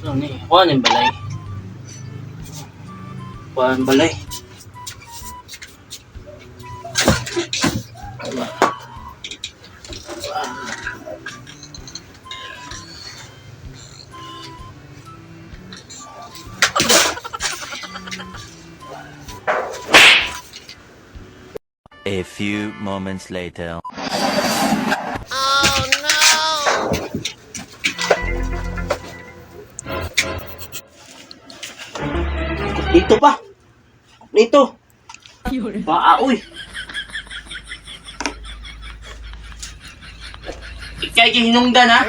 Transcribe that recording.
Ano ni? Kuha ng balay. Kuha ng balay. A few moments later. Oh no! Dito pa. Dito. Uy. Ikay hinungdan ha.